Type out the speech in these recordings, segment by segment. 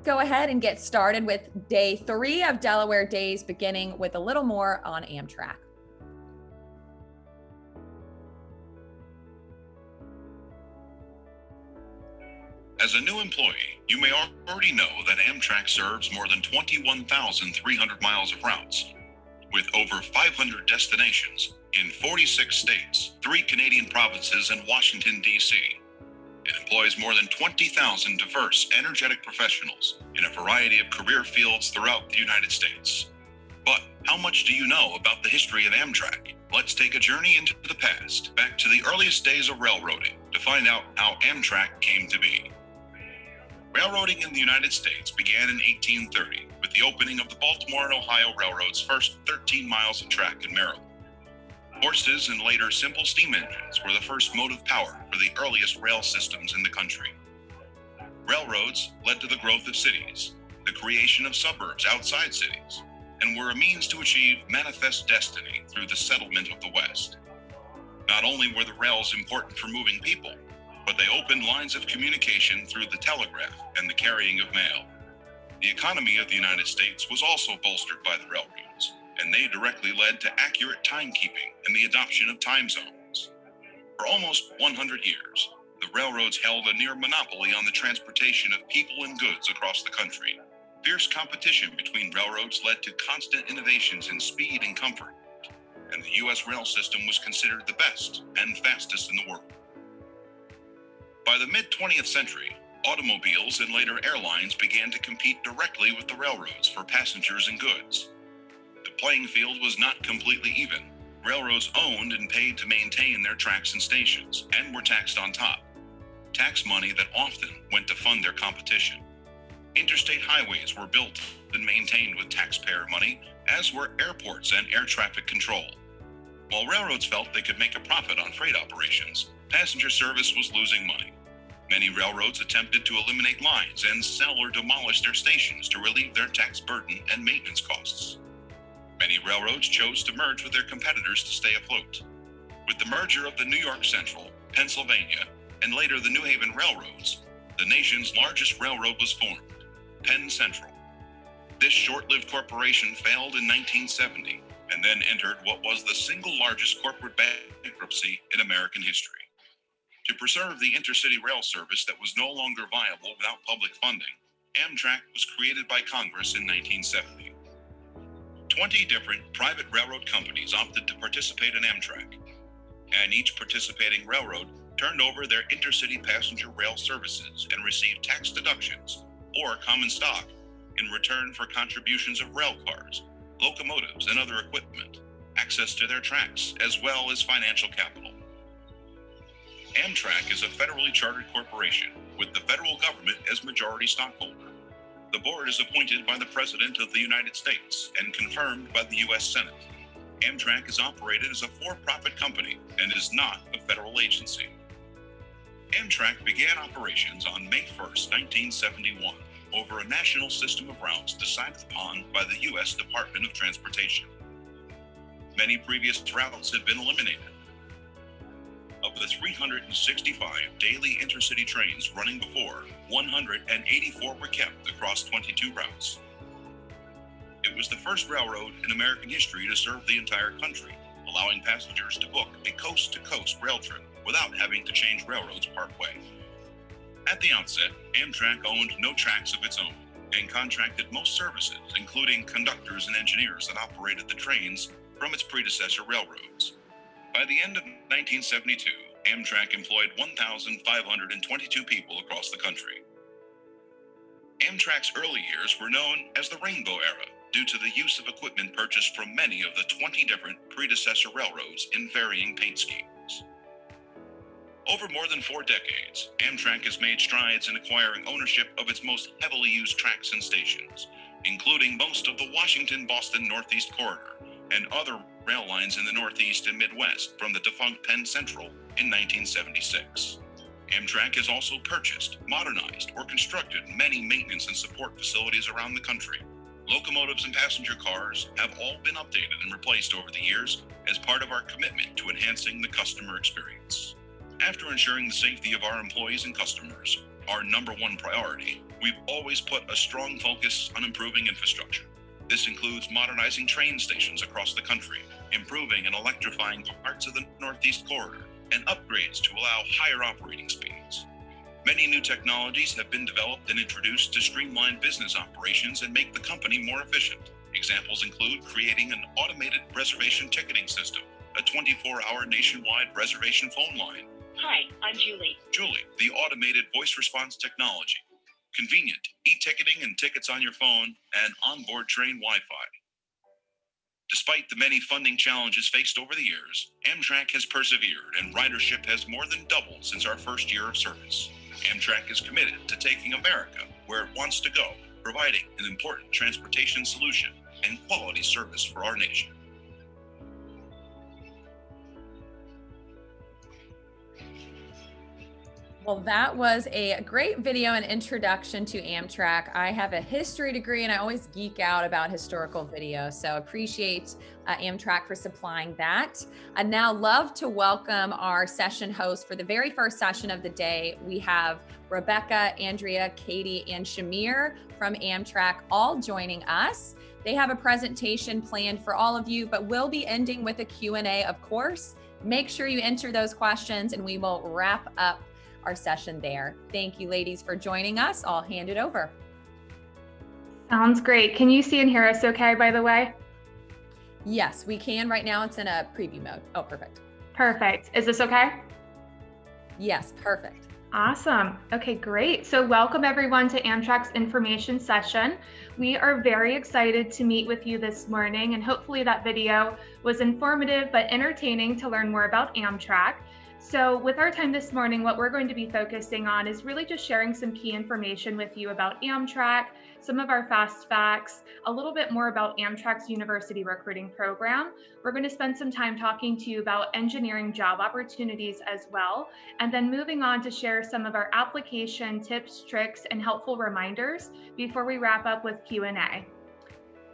go ahead and get started with day 3 of Delaware Days, beginning with a little more on Amtrak. As a new employee, you may already know that Amtrak serves more than 21,300 miles of routes, with over 500 destinations in 46 states, 3 Canadian provinces, and Washington, D.C. It employs more than 20,000 diverse, energetic professionals in a variety of career fields throughout the United States. But how much do you know about the history of Amtrak? Let's take a journey into the past, back to the earliest days of railroading, to find out how Amtrak came to be. Railroading in the United States began in 1830 with the opening of the Baltimore and Ohio Railroad's first 13 miles of track in Maryland. Horses and later simple steam engines were the first motive power for the earliest rail systems in the country. Railroads led to the growth of cities, the creation of suburbs outside cities, and were a means to achieve manifest destiny through the settlement of the West. Not only were the rails important for moving people, but they opened lines of communication through the telegraph and the carrying of mail. The economy of the United States was also bolstered by the railroads, and they directly led to accurate timekeeping and the adoption of time zones. For almost 100 years, the railroads held a near monopoly on the transportation of people and goods across the country. Fierce competition between railroads led to constant innovations in speed and comfort, and the U.S. rail system was considered the best and fastest in the world. By the mid-20th century, automobiles and later airlines began to compete directly with the railroads for passengers and goods. The playing field was not completely even. Railroads owned and paid to maintain their tracks and stations, and were taxed on top. Tax money that often went to fund their competition. Interstate highways were built and maintained with taxpayer money, as were airports and air traffic control. While railroads felt they could make a profit on freight operations, passenger service was losing money. Many railroads attempted to eliminate lines and sell or demolish their stations to relieve their tax burden and maintenance costs. Many railroads chose to merge with their competitors to stay afloat. With the merger of the New York Central, Pennsylvania, and later the New Haven Railroads, the nation's largest railroad was formed, Penn Central. This short-lived corporation failed in 1970 and then entered what was the single largest corporate bankruptcy in American history. To preserve the intercity rail service that was no longer viable without public funding, Amtrak was created by Congress in 1970. 20 different private railroad companies opted to participate in Amtrak, and each participating railroad turned over their intercity passenger rail services and received tax deductions or common stock in return for contributions of rail cars, locomotives, and other equipment, access to their tracks, as well as financial capital. Amtrak is a federally chartered corporation with the federal government as majority stockholder. The board is appointed by the President of the United States and confirmed by the U.S. Senate. Amtrak is operated as a for-profit company and is not a federal agency. Amtrak began operations on May 1, 1971, over a national system of routes decided upon by the U.S. Department of Transportation. Many previous routes had been eliminated. Of the 365 daily intercity trains running before, 184 were kept across 22 routes. It was the first railroad in American history to serve the entire country, allowing passengers to book a coast-to-coast rail trip without having to change railroads partway. At the outset, Amtrak owned no tracks of its own and contracted most services, including conductors and engineers that operated the trains, from its predecessor railroads. By the end of 1972, Amtrak employed 1,522 people across the country. Amtrak's early years were known as the Rainbow Era due to the use of equipment purchased from many of the 20 different predecessor railroads in varying paint schemes. Over more than 4 decades, Amtrak has made strides in acquiring ownership of its most heavily used tracks and stations, including most of the Washington-Boston Northeast Corridor and other rail lines in the Northeast and Midwest from the defunct Penn Central in 1976. Amtrak has also purchased, modernized, or constructed many maintenance and support facilities around the country. Locomotives and passenger cars have all been updated and replaced over the years as part of our commitment to enhancing the customer experience. After ensuring the safety of our employees and customers, our #1 priority, we've always put a strong focus on improving infrastructure. This includes modernizing train stations across the country, improving and electrifying parts of the Northeast Corridor, and upgrades to allow higher operating speeds. Many new technologies have been developed and introduced to streamline business operations and make the company more efficient. Examples include creating an automated reservation ticketing system, a 24-hour nationwide reservation phone line. Hi, I'm Julie. Julie, the automated voice response technology, convenient e-ticketing and tickets on your phone, and onboard train Wi-Fi. Despite the many funding challenges faced over the years, Amtrak has persevered and ridership has more than doubled since our first year of service. Amtrak is committed to taking America where it wants to go, providing an important transportation solution and quality service for our nation. Well, that was a great video and introduction to Amtrak. I have a history degree and I always geek out about historical videos, so appreciate Amtrak for supplying that. I'd now love to welcome our session host for the very first session of the day. We have Rebecca, Andrea, Katie, and Shamir from Amtrak all joining us. They have a presentation planned for all of you, but we'll be ending with a Q&A, of course. Make sure you enter those questions and we will wrap up our session there. Thank you, ladies, for joining us. I'll hand it over. Sounds great. Can you see and hear us okay, by the way? Yes, we can. Right now it's in a preview mode. Oh, perfect. Perfect. Is this okay? Yes, perfect. Awesome. Okay, great. So welcome everyone to Amtrak's information session. We are very excited to meet with you this morning, and hopefully that video was informative but entertaining to learn more about Amtrak. So with our time this morning, what we're going to be focusing on is really just sharing some key information with you about Amtrak, some of our fast facts, a little bit more about Amtrak's university recruiting program. We're going to spend some time talking to you about engineering job opportunities as well, and then moving on to share some of our application tips, tricks, and helpful reminders before we wrap up with Q&A.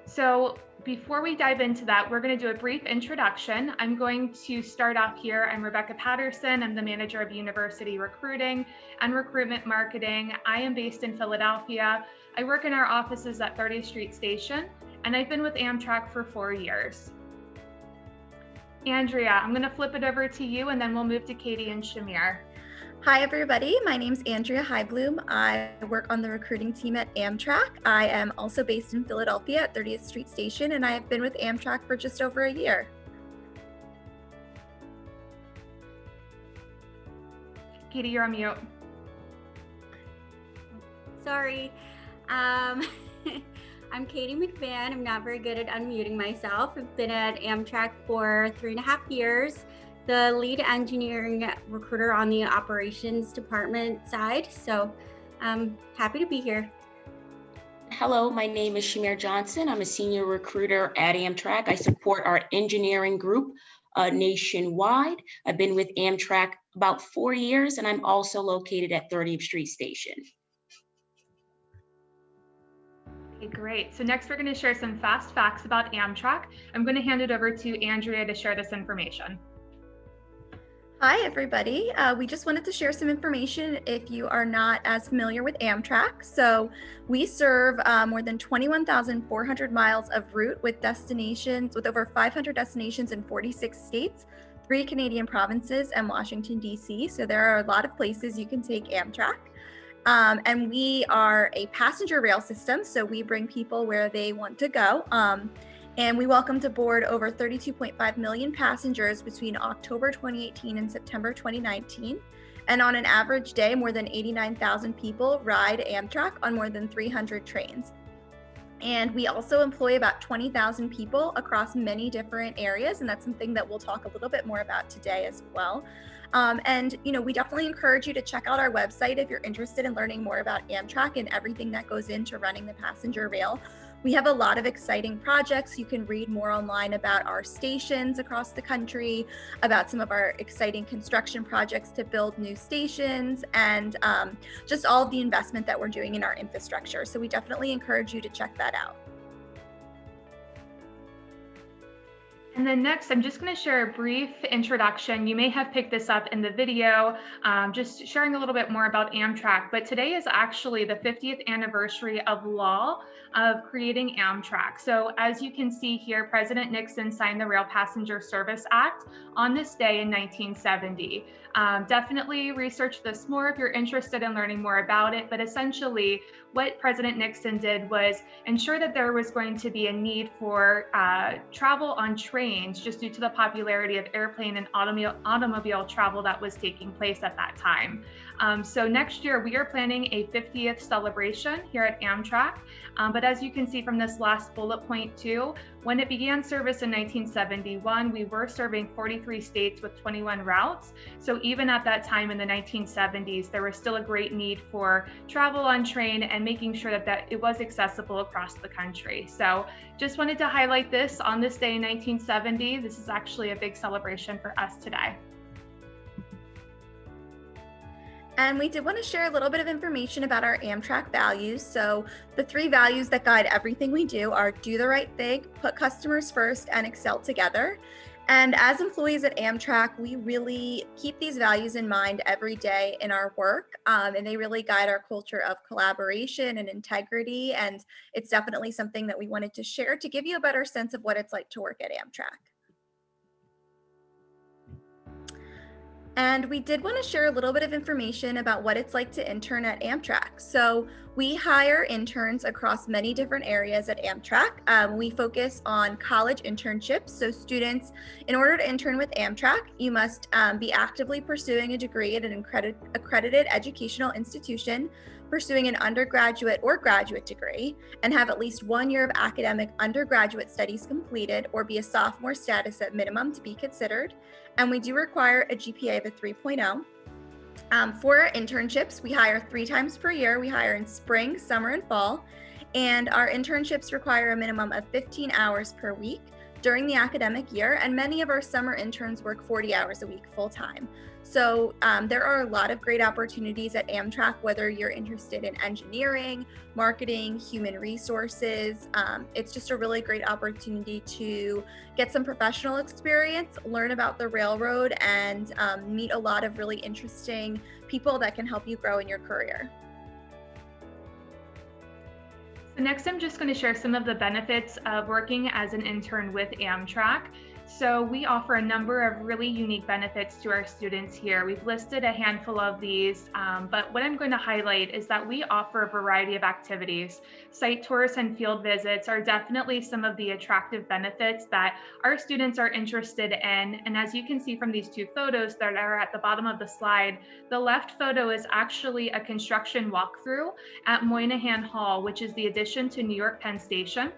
So before we dive into that, we're going to do a brief introduction. I'm going to start off here. I'm Rebecca Patterson. I'm the manager of university recruiting and recruitment marketing. I am based in Philadelphia. I work in our offices at 30th Street Station, and I've been with Amtrak for 4 years. Andrea, I'm going to flip it over to you, and then we'll move to Katie and Shamir. Hi, everybody. My name's Andrea Heibloom. I work on the recruiting team at Amtrak. I am also based in Philadelphia at 30th Street Station, and I have been with Amtrak for just over a year. Katie, you're on mute. Sorry. I'm Katie McMahon. I'm not very good at unmuting myself. I've been at Amtrak for 3.5 years. The lead engineering recruiter on the operations department side. So I'm happy to be here. Hello, my name is Shamir Johnson. I'm a senior recruiter at Amtrak. I support our engineering group nationwide. I've been with Amtrak about 4 years, and I'm also located at 30th Street Station. Okay, great. So next we're going to share some fast facts about Amtrak. I'm going to hand it over to Andrea to share this information. Hi, everybody. We just wanted to share some information if you are not as familiar with Amtrak. So we serve more than 21,400 miles of route with destinations, with over 500 destinations in 46 states, 3 Canadian provinces, and Washington, D.C. So there are a lot of places you can take Amtrak. And we are a passenger rail system, so we bring people where they want to go. And we welcomed aboard over 32.5 million passengers between October 2018 and September 2019. And on an average day, more than 89,000 people ride Amtrak on more than 300 trains. And we also employ about 20,000 people across many different areas. And that's something that we'll talk a little bit more about today as well. And, we definitely encourage you to check out our website if you're interested in learning more about Amtrak and everything that goes into running the passenger rail. We have a lot of exciting projects. You can read more online about our stations across the country, about some of our exciting construction projects to build new stations, and just all of the investment that we're doing in our infrastructure. So we definitely encourage you to check that out. And then next, I'm just going to share a brief introduction. You may have picked this up in the video, just sharing a little bit more about Amtrak. But today is actually the 50th anniversary of law of creating Amtrak. So as you can see here, President Nixon signed the Rail Passenger Service Act on this day in 1970. Definitely research this more if you're interested in learning more about it. But essentially, what President Nixon did was ensure that there was going to be a need for travel on trains just due to the popularity of airplane and automobile travel that was taking place at that time. So next year we are planning a 50th celebration here at Amtrak. But as you can see from this last bullet point too, when it began service in 1971, we were serving 43 states with 21 routes. So even at that time in the 1970s, there was still a great need for travel on train and making sure that it was accessible across the country. So just wanted to highlight this on this day in 1970. This is actually a big celebration for us today. And we did want to share a little bit of information about our Amtrak values. So the 3 values that guide everything we do are do the right thing, put customers first, and excel together. And as employees at Amtrak, we really keep these values in mind every day in our work. And they really guide our culture of collaboration and integrity. And it's definitely something that we wanted to share to give you a better sense of what it's like to work at Amtrak. And we did want to share a little bit of information about what it's like to intern at Amtrak. So we hire interns across many different areas at Amtrak. We focus on college internships. So students, in order to intern with Amtrak, you must be actively pursuing a degree at an accredited educational institution, pursuing an undergraduate or graduate degree, and have at least 1 year of academic undergraduate studies completed, or be a sophomore status at minimum to be considered. And we do require a GPA of a 3.0. For our internships, we hire 3 times per year. We hire in spring, summer, and fall. And our internships require a minimum of 15 hours per week during the academic year. And many of our summer interns work 40 hours a week full time. So there are a lot of great opportunities at Amtrak, whether you're interested in engineering, marketing, human resources. It's just a really great opportunity to get some professional experience, learn about the railroad, and meet a lot of really interesting people that can help you grow in your career. So next, I'm just going to share some of the benefits of working as an intern with Amtrak. So we offer a number of really unique benefits to our students here. We've listed a handful of these, but what I'm going to highlight is that we offer a variety of activities. Site tours and field visits are definitely some of the attractive benefits that our students are interested in. And as you can see from these 2 photos that are at the bottom of the slide, the left photo is actually a construction walkthrough at Moynihan Hall, which is the addition to New York Penn Station.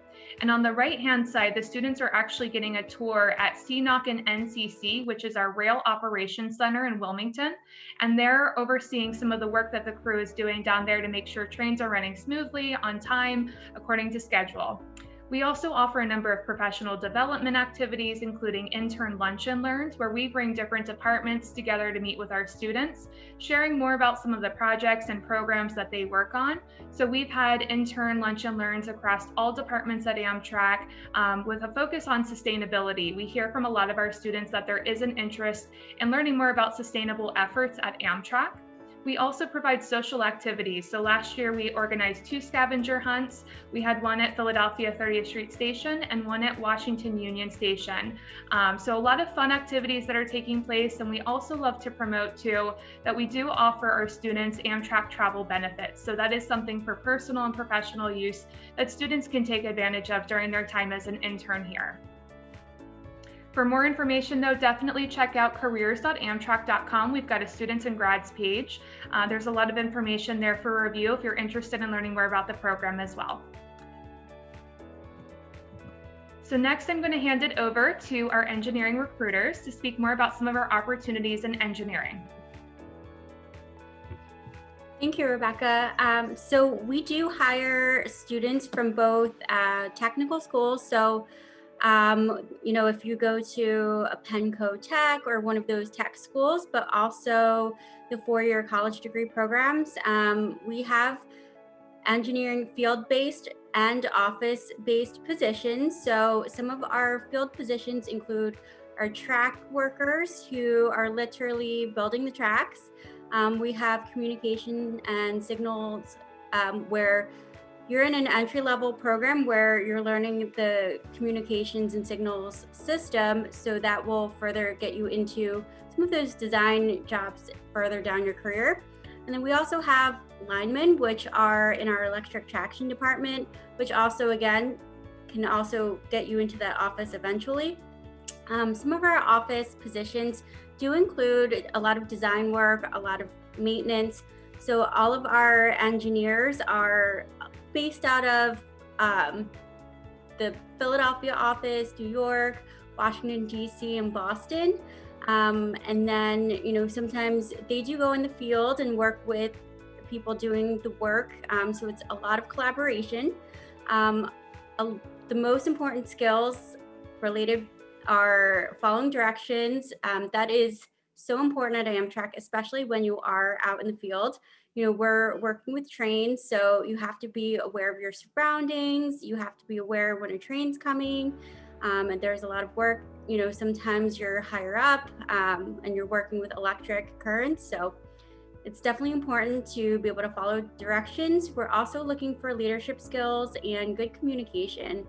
And on the right-hand side, the students are actually getting a tour at CNOC and NCC, which is our Rail Operations Center in Wilmington. And they're overseeing some of the work that the crew is doing down there to make sure trains are running smoothly, on time, according to schedule. We also offer a number of professional development activities, including intern lunch and learns, where we bring different departments together to meet with our students, sharing more about some of the projects and programs that they work on. So we've had intern lunch and learns across all departments at Amtrak with a focus on sustainability. We hear from a lot of our students that there is an interest in learning more about sustainable efforts at Amtrak. We also provide social activities. So last year we organized 2 scavenger hunts. We had one at Philadelphia 30th Street Station and one at Washington Union Station. So a lot of fun activities that are taking place. And we also love to promote too that we do offer our students Amtrak travel benefits. So that is something for personal and professional use that students can take advantage of during their time as an intern here. For more information though, definitely check out careers.amtrak.com. We've got a students and grads page. There's a lot of information there for review if you're interested in learning more about the program as well. So next I'm going to hand it over to our engineering recruiters to speak more about some of our opportunities in engineering. Thank you, Rebecca. So we do hire students from both technical schools. So if you go to a Penco Tech or one of those tech schools, but also the 4-year college degree programs, we have engineering field-based and office-based positions. So some of our field positions include our track workers who are literally building the tracks. We have communication and signals where you're in an entry-level program where you're learning the communications and signals system, so that will further get you into some of those design jobs further down your career. And then we also have linemen, which are in our electric traction department, which also, again, can also get you into that office eventually. Some of our office positions do include a lot of design work, a lot of maintenance. So all of our engineers are based out of the Philadelphia office, New York, Washington, D.C., and Boston. And then, you know, sometimes they do go in the field and work with people doing the work. So it's a lot of collaboration. The most important skills related are following directions. That is so important at Amtrak, especially when you are out in the field. You know, we're working with trains, so you have to be aware of your surroundings. You have to be aware when a train's coming. And there's a lot of work. You know, sometimes you're higher up and you're working with electric currents. So it's definitely important to be able to follow directions. We're also looking for leadership skills and good communication.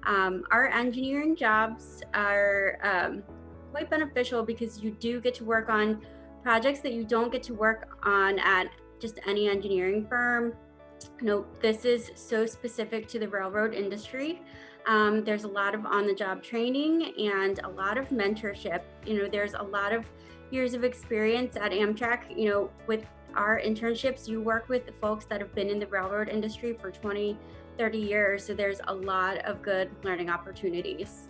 Our engineering jobs are quite beneficial because you do get to work on projects that you don't get to work on at just any engineering firm. You know, this is so specific to the railroad industry. There's a lot of on-the-job training and a lot of mentorship. You know, there's a lot of years of experience at Amtrak. You know, with our internships, you work with folks that have been in the railroad industry for 20, 30 years. So there's a lot of good learning opportunities.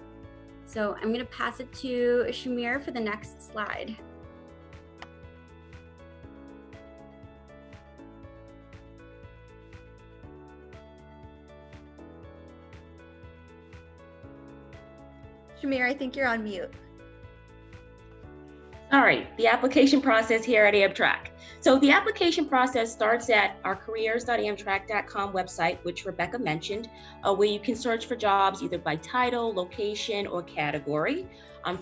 So I'm going to pass it to Shamir for the next slide. Shamir, I think you're on mute. All right, the application process here at Amtrak. So the application process starts at our careers.amtrak.com website, which Rebecca mentioned, where you can search for jobs either by title, location, or category.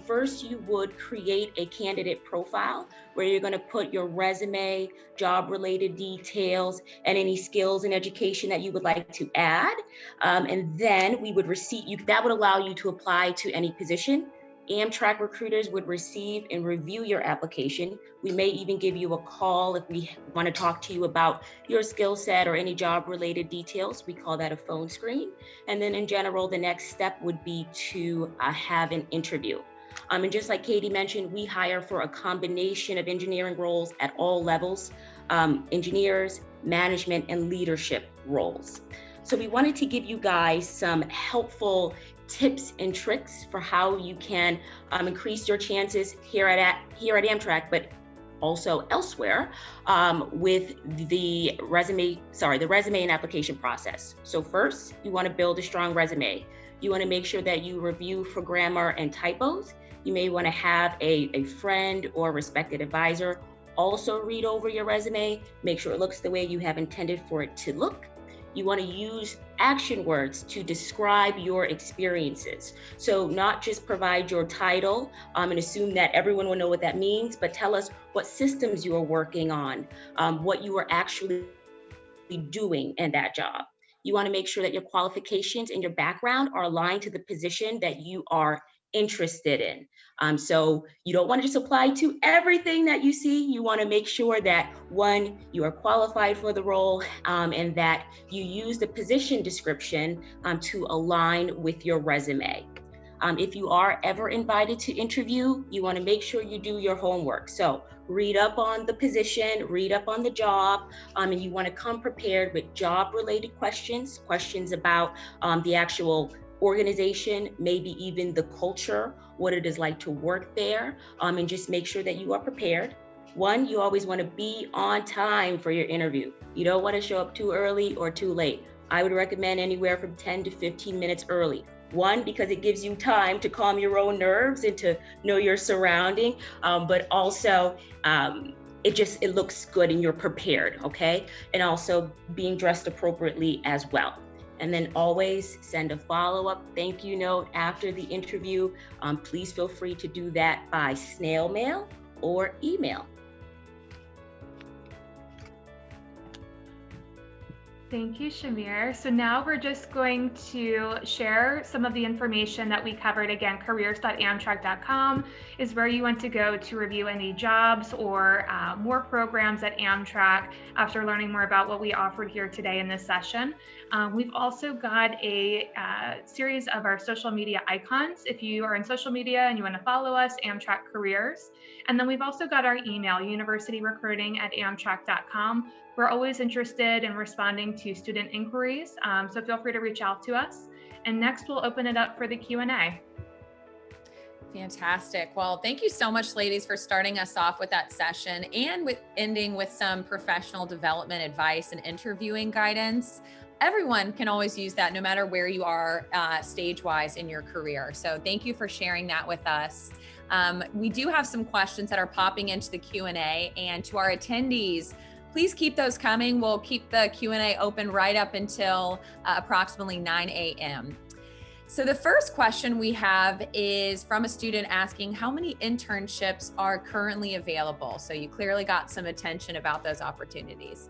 First, you would create a candidate profile where you're going to put your resume, job-related details, and any skills and education that you would like to add. And then we would that would allow you to apply to any position. Amtrak recruiters would receive and review your application. We may even give you a call if we want to talk to you about your skill set or any job-related details. We call that a phone screen. And then in general, the next step would be to have an interview. And just like Katie mentioned, we hire for a combination of engineering roles at all levels, engineers, management, and leadership roles. So we wanted to give you guys some helpful tips and tricks for how you can increase your chances here at Amtrak, but also elsewhere with the resume and application process. So first, you want to build a strong resume. You want to make sure that you review for grammar and typos. You may want to have a friend or respected advisor also read over your resume, make sure it looks the way you have intended for it to look. You want to use action words to describe your experiences. So not just provide your title and assume that everyone will know what that means, but tell us what systems you are working on, what you are actually doing in that job. You want to make sure that your qualifications and your background are aligned to the position that you are interested in. So you don't want to just apply to everything that you see. You want to make sure that, one, you are qualified for the role and that you use the position description to align with your resume. If you are ever invited to interview, you want to make sure you do your homework. So read up on the position, read up on the job, and you want to come prepared with job-related questions about the actual organization, maybe even the culture, what it is like to work there, and just make sure that you are prepared. One, you always want to be on time for your interview. You don't want to show up too early or too late. I would recommend anywhere from 10 to 15 minutes early. One, because it gives you time to calm your own nerves and to know your surrounding, but also it looks good and you're prepared, okay? And also being dressed appropriately as well. And then always send a follow-up thank you note after the interview. Please feel free to do that by snail mail or email. Thank you, Shamir. So now we're just going to share some of the information that we covered. Again, careers.amtrak.com is where you want to go to review any jobs or more programs at Amtrak after learning more about what we offered here today in this session. We've also got a series of our social media icons. If you are in social media and you want to follow us, Amtrak Careers. And then we've also got our email, universityrecruiting@amtrak.com. We're always interested in responding to student inquiries, so feel free to reach out to us. And next, we'll open it up for the Q&A. Fantastic. Well, thank you so much, ladies, for starting us off with that session and with ending with some professional development advice and interviewing guidance. Everyone can always use that no matter where you are stage-wise in your career. So thank you for sharing that with us. We do have some questions that are popping into the Q&A, and to our attendees, please keep those coming. We'll keep the Q&A open right up until approximately 9 a.m. So the first question we have is from a student asking how many internships are currently available. So you clearly got some attention about those opportunities.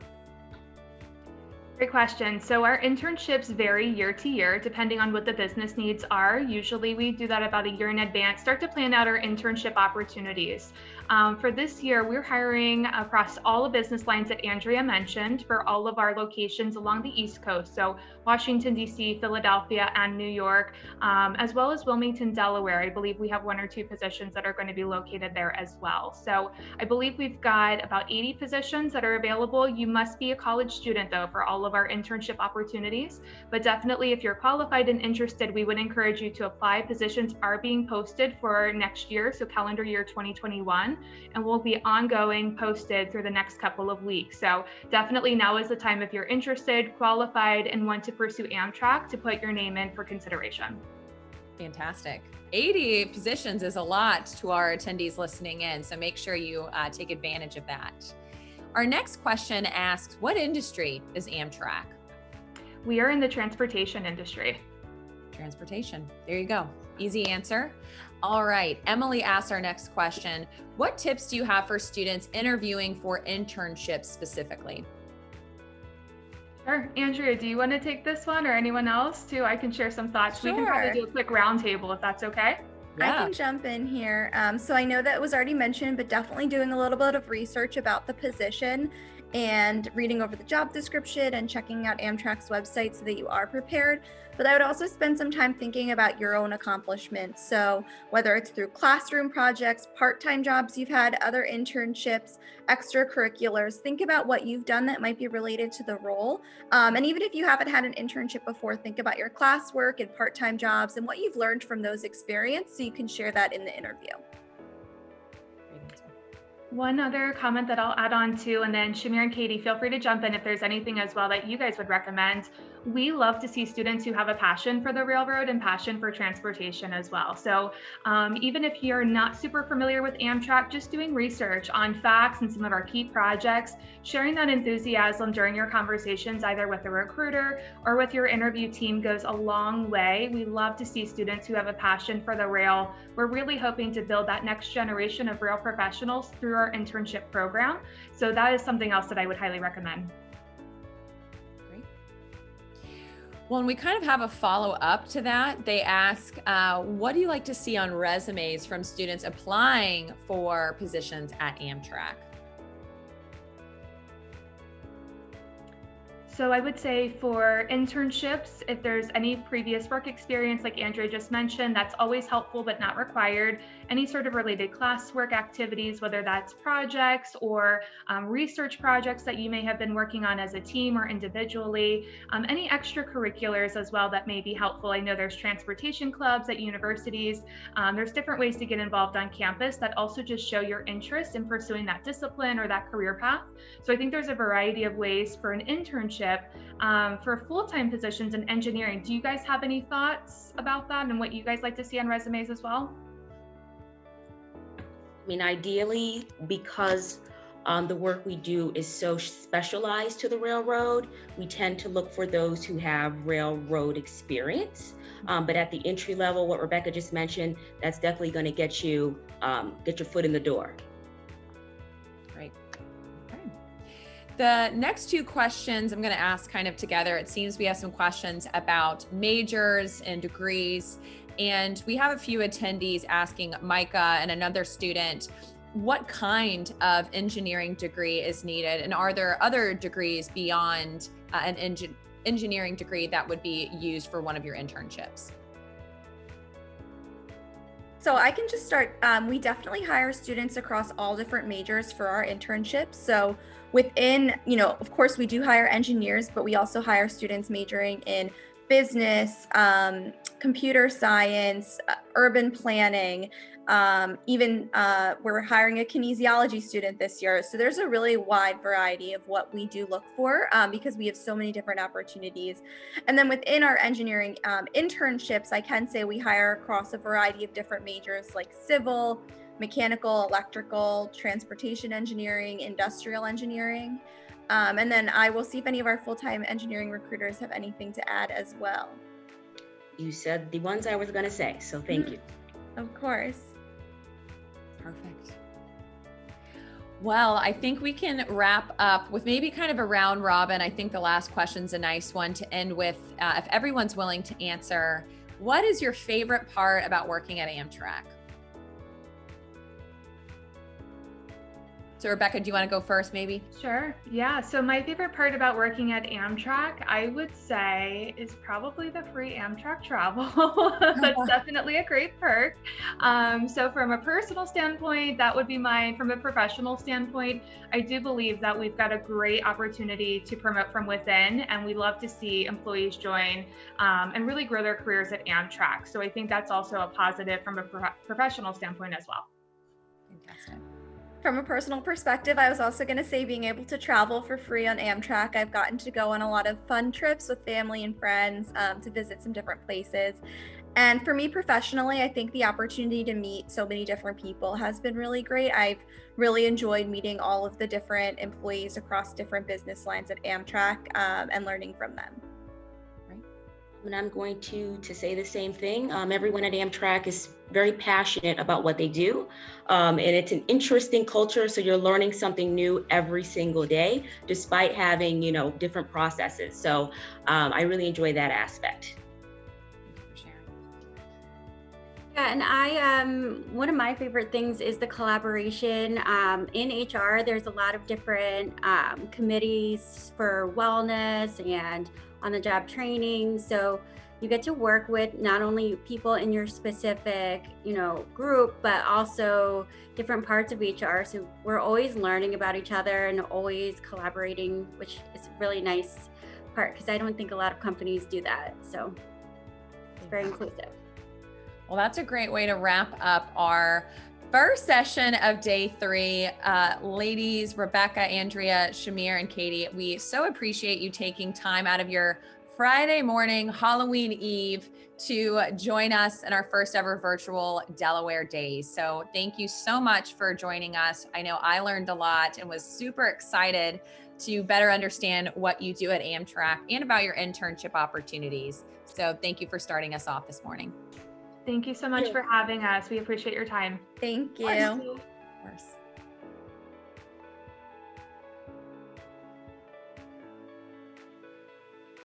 Great question. So our internships vary year to year, depending on what the business needs are. Usually we do that about a year in advance, start to plan out our internship opportunities. For this year, we're hiring across all the business lines that Andrea mentioned for all of our locations along the East Coast. So Washington, D.C., Philadelphia, and New York, as well as Wilmington, Delaware. I believe we have 1 or 2 positions that are going to be located there as well. So I believe we've got about 80 positions that are available. You must be a college student, though, for all of our internship opportunities. But definitely, if you're qualified and interested, we would encourage you to apply. Positions are being posted for next year, so calendar year 2021. And will be ongoing, posted through the next couple of weeks. So definitely now is the time if you're interested, qualified, and want to pursue Amtrak to put your name in for consideration. Fantastic. 80 positions is a lot to our attendees listening in, so make sure you take advantage of that. Our next question asks, what industry is Amtrak? We are in the transportation industry. Transportation. There you go. Easy answer. All right. Emily asks our next question. What tips do you have for students interviewing for internships specifically? Sure. Andrea, do you want to take this one or anyone else too? I can share some thoughts. Sure. We can probably do a quick roundtable if that's okay. I can jump in here. So I know that was already mentioned, but definitely doing a little bit of research about the position and reading over the job description and checking out Amtrak's website so that you are prepared. But I would also spend some time thinking about your own accomplishments. So whether it's through classroom projects, part-time jobs you've had, other internships, extracurriculars, think about what you've done that might be related to the role. And even if you haven't had an internship before, think about your classwork and part-time jobs and what you've learned from those experiences so you can share that in the interview. One other comment that I'll add on to, and then Shamir and Katie, feel free to jump in if there's anything as well that you guys would recommend. We love to see students who have a passion for the railroad and passion for transportation as well. So even if you're not super familiar with Amtrak, just doing research on facts and some of our key projects, sharing that enthusiasm during your conversations, either with a recruiter or with your interview team, goes a long way. We love to see students who have a passion for the rail. We're really hoping to build that next generation of rail professionals through our internship program. So that is something else that I would highly recommend. Great. Well, and we kind of have a follow-up to that. They ask, what do you like to see on resumes from students applying for positions at Amtrak? So I would say for internships, if there's any previous work experience, like Andrea just mentioned, that's always helpful but not required. Any sort of related classwork activities, whether that's projects or research projects that you may have been working on as a team or individually, any extracurriculars as well that may be helpful. I know there's transportation clubs at universities. There's different ways to get involved on campus that also just show your interest in pursuing that discipline or that career path. So I think there's a variety of ways for an internship. For full-time positions in engineering, do you guys have any thoughts about that and what you guys like to see on resumes as well? I mean, ideally, because The work we do is so specialized to the railroad. We tend to look for those who have railroad experience. But at the entry level, what Rebecca just mentioned, that's definitely going to get your foot in the door. Great. Okay. The next two questions I'm going to ask kind of together. It seems we have some questions about majors and degrees, and we have a few attendees asking Micah and another student, what kind of engineering degree is needed? And are there other degrees beyond an engineering degree that would be used for one of your internships? So I can just start. We definitely hire students across all different majors for our internships. So within, of course, we do hire engineers, but we also hire students majoring in business, computer science, urban planning. Even we're hiring a kinesiology student this year. So there's a really wide variety of what we do look for because we have so many different opportunities. And then within our engineering internships, I can say we hire across a variety of different majors like civil, mechanical, electrical, transportation engineering, industrial engineering. And then I will see if any of our full-time engineering recruiters have anything to add as well. You said the ones I was going to say, so thank you. Of course. Perfect. Well, I think we can wrap up with maybe kind of a round robin. I think the last question's a nice one to end with. If everyone's willing to answer, what is your favorite part about working at Amtrak? So Rebecca, do you want to go first maybe? Sure. Yeah. So my favorite part about working at Amtrak, I would say, is probably the free Amtrak travel. That's definitely a great perk. So from a personal standpoint, that would be mine. From a professional standpoint, I do believe that we've got a great opportunity to promote from within, and we love to see employees join and really grow their careers at Amtrak. So I think that's also a positive from a professional standpoint as well. Fantastic. From a personal perspective, I was also going to say being able to travel for free on Amtrak. I've gotten to go on a lot of fun trips with family and friends to visit some different places. And for me professionally, I think the opportunity to meet so many different people has been really great. I've really enjoyed meeting all of the different employees across different business lines at Amtrak and learning from them. And I'm going to say the same thing. Everyone at Amtrak is very passionate about what they do. And it's an interesting culture. So you're learning something new every single day, despite having, different processes. So I really enjoy that aspect. Yeah, and one of my favorite things is the collaboration. In HR, there's a lot of different committees for wellness and on-the-job training. So you get to work with not only people in your specific, group, but also different parts of HR. So we're always learning about each other and always collaborating, which is a really nice part because I don't think a lot of companies do that. So it's very inclusive. Well, that's a great way to wrap up our first session of day 3. Ladies, Rebecca, Andrea, Shamir, and Katie, we so appreciate you taking time out of your Friday morning, Halloween Eve, to join us in our first ever virtual Delaware days. So thank you so much for joining us. I know I learned a lot and was super excited to better understand what you do at Amtrak and about your internship opportunities. So thank you for starting us off this morning. Thank you so much for having us. We appreciate your time. Thank you. Of course.